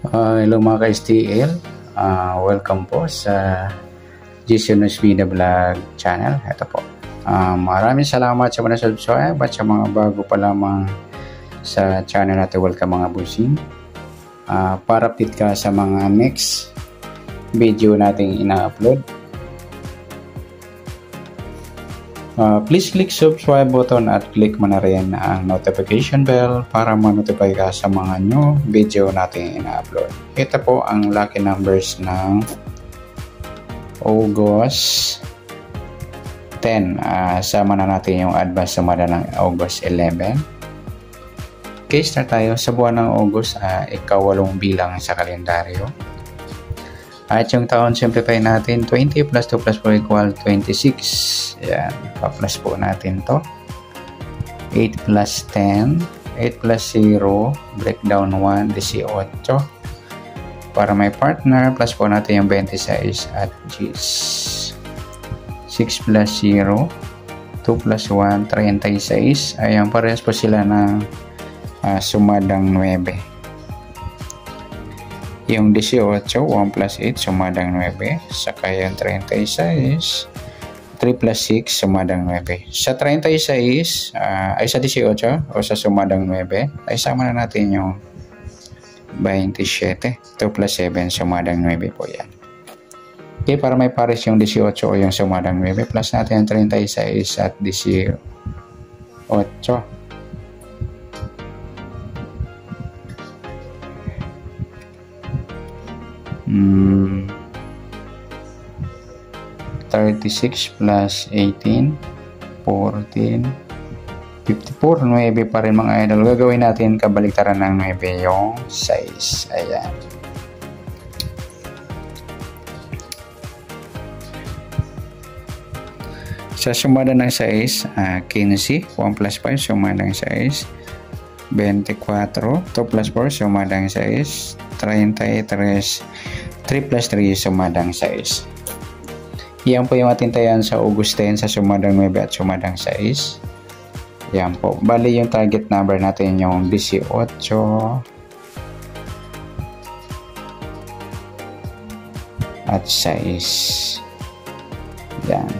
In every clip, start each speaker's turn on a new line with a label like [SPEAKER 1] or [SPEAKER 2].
[SPEAKER 1] Hello mga ka-STL, welcome po sa GC Media Vlog channel. Ito po, maraming salamat sa mga subscribe at sa mga bago pa lamang sa channel natin. Welcome mga busing, para update ka sa mga next video nating ina-upload. Please click subscribe button at click mo na rin ang notification bell para ma-notify ka sa mga new video natin ina-upload. Ito po ang lucky numbers ng August 10. Sama na natin yung advance sumada ng August 11. Okay, start tayo. Sa buwan ng August, ika-8 bilang sa kalendaryo. At yung taon, simplify natin. 20 plus 2 plus 4 equal 26. Yan. Pa-plus po natin to. 8 plus 10. 8 plus 0. Breakdown 1. 18. Para may partner, plus po natin yung 26 at G's. 6 plus 0. 2 plus 1. 36. Ayan, parehas po sila ng sumadang 9. Yung 18, 1 plus 8, sumadang 9. Saka yung 36, 3 plus 6, sumadang 9. Sa 36, ay sa 18, o sa sumadang 9, ay sama na natin yung 27. 2 plus 7, sumadang 9 po yan. Okay, para may pares yung 18 o yung sumadang 9, plus natin yung 36 at 18. 36 plus 18, 14, 54, 9 pa rin mga idol. Gagawin natin kabaliktaran ng 9 yung size. Ayan. Sa sumada ng size, 15, 1 plus 5, sumada ng size, 24, 2 plus 4, sumada ng size, 33, 3 plus 3, sumadang 6. Yan po yung atintayan sa August 10 sa sumadang 9 at sumadang 6. Yan po. Bali yung target number natin yung 18 at 6. Yan.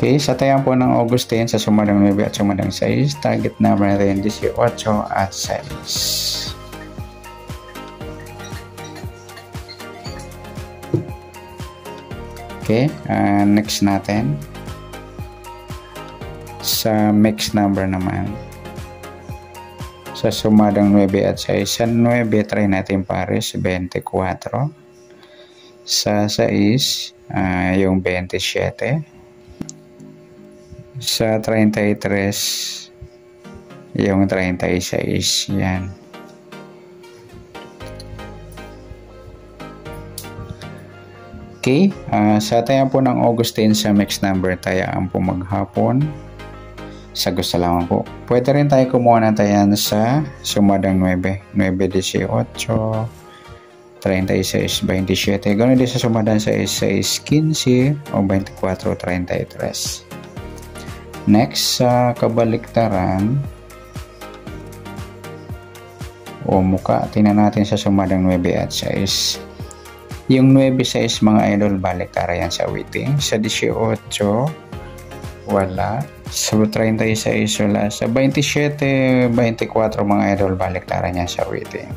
[SPEAKER 1] Okay, sa tayan po ng August 10 sa sumadang 9 at sumadang 6, target number natin 18 at 6. Okay, next natin. Sa mixed number naman. Sa sumadang 9 at 6. Sa 9, try natin pares, 24. Sa 6, yung 27. Sa 33, yung 36. Yan. Okay, sa tayan po ng August 10 sa mixed number, tayaan po maghapon. Sa gusto lamang po. Pwede rin tayo kumuha ng tayan sa sumadang 9. 9, 18, 36, 27. Ganoon din sa sumadang 6, 15 o 24, 33. Next, sa kabaliktaran o muka, tingnan natin sa sumadang 9 at 6. Yung 9-6 mga idol, baliktara yan sa waiting. Sa 18, wala. Sa 36, wala. Sa 27, 24 mga idol, baliktara yan sa waiting.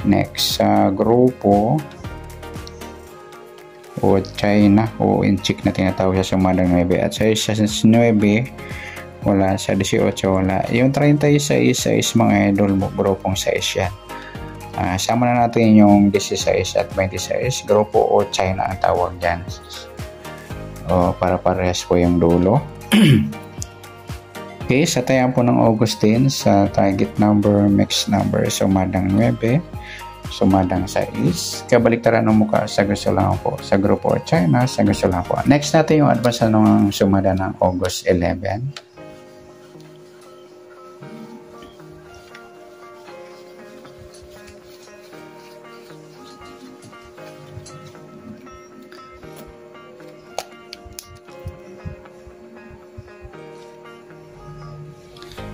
[SPEAKER 1] Next, sa grupo o China o inchik na tinatawag sa sumadang 9 at sa 9, wala. Sa 18, wala. Yung 36 mga idol, grupong 6 yan. Sama na natin yung 16 at 26. Grupo o China ang tawag dyan. Para parehas po yung dulo. Okay, sa tayan po ng August 10 sa target number, mixed number, sumadang 9, sumadang 6. Kabaliktaran ng mukha sa gusto lang po. Sa grupo o China, sa gusto lang po. Next natin yung advance ng sumada ng August 11.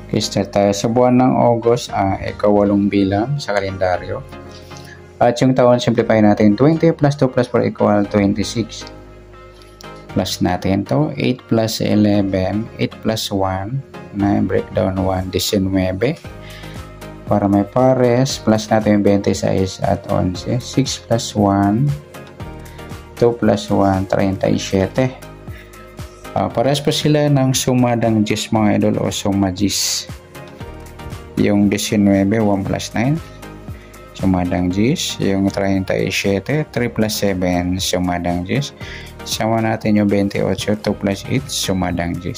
[SPEAKER 1] Okay, start tayo. Sa buwan ng August, ika-8 bilang sa kalendaryo. At yung taon, simplify natin. 20 plus 2 plus 4 equal 26. Plus natin to. 8 plus 11. 8 plus 1. Na breakdown 1. 19. Para may pares. Plus natin yung 26 at 11. 6 plus 1. 2 plus 1. 37. Parehas po sila ng suma ng 10 mga idol o suma 10. Yung 19, 1 plus 9, suma ng 10. Yung 37, 3 plus 7, suma ng 10. Sama natin yung 28, 2 plus 8, suma ng 10.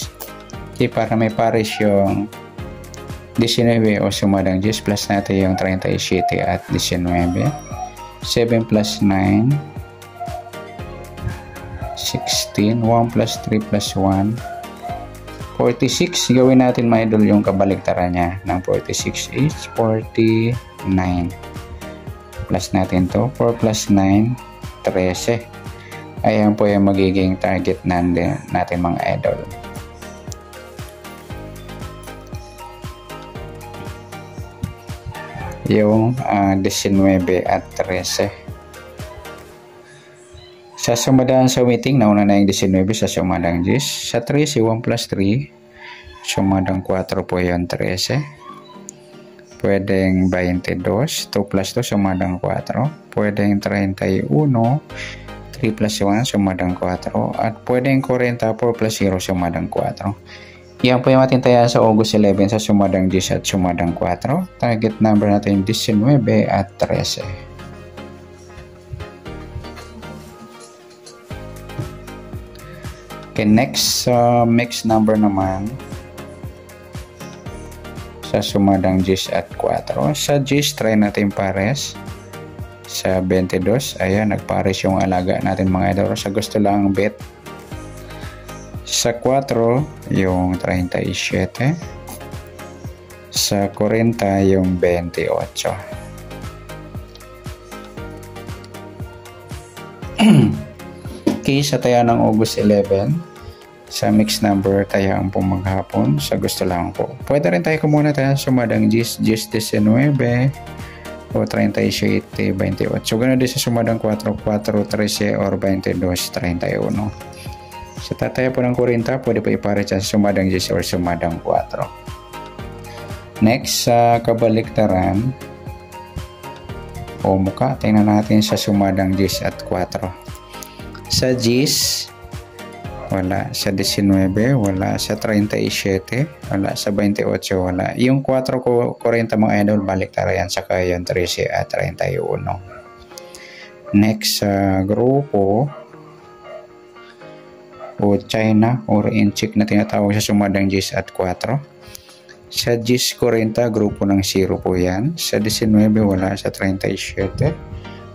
[SPEAKER 1] Okay, para may pares yung 19 o suma ng 10, plus natin yung 37 at 19. 7 plus 9, 16, 1 plus 3 plus 1, 46. Gawin natin mga idol yung kabaliktaran niya ng 46 is 49. Plus natin to, 4 plus 9, 13. Ayan po yung magiging target natin mga idol. Yung 19 at 13. Sa sumadaan sa meeting, nauna na yung 19 sa sumadang 10. Sa 3, si 1 plus 3. Sumadang 4 po yung 13. Pwedeng 22. 2 plus 2, sumadang 4. Pwedeng 31. 3 plus 1, sumadang 4. At pwedeng 40, 4 plus 0, sumadang 4. Yan po yung ating taya sa August 11 sa sumadang 10 at sumadang 4. Target number natin 19 at 13. Okay, next mixed number naman sa sumadang 10 at 4. Sa 10, try natin pares. Sa 22, ayan, nagpares yung alaga natin mga idol. Sa gusto lang bet. Sa 4, yung 37. Sa 40, yung 28. Okay, sa taya ng August 11, sa mixed number tayo ang pumaghapon, sa gusto lang po. Pwede rin tayo kumuna tayo sumadang 10, 19 o 37, 28. So, ganoon din sa sumadang 4, 4, 13 or 22, 31. Sa tataya po ng 40, pwede po ipare sa sumadang 10 or sumadang 4. Next, sa kabaliktaran o muka, tingnan natin sa sumadang 10 at 4. Sa 10, wala. Sa 19, wala. Sa 37, wala. Sa 28, wala. Yung 4 ko, 40 mga idol, baliktara yan. Saka yung 13 at 31. Next, sa grupo o China or inchik na tinatawag sa sumadang 10 at 4. Sa 10, 40, grupo ng 0 po yan. Sa 19, wala. Sa 37,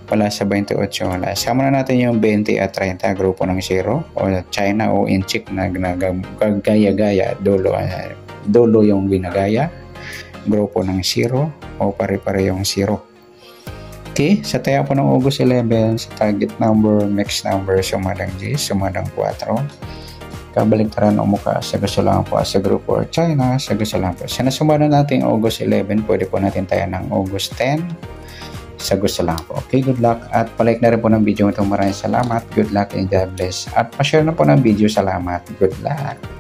[SPEAKER 1] wala. Sa 28, wala. Sama na natin yung 20 at 30, grupo ng 0 o China o inchik na gaya-gaya, dolo yung ginagaya, grupo ng 0 o pare-pare yung 0. Okay, sa taya po ng August 11, sa target number, mixed number, sumadang 10, sumadang 4. Kabaliktaran o muka, sa gusto lang po sa grupo or China, sa gusto lang po. Sa nasumadan natin August 11, pwede po natin taya ng August 10, sa gusto lang po. Okay, good luck. At palike na rin po ng video ito. Maraming salamat. Good luck and God bless. At pa-share na po ng video. Salamat. Good luck.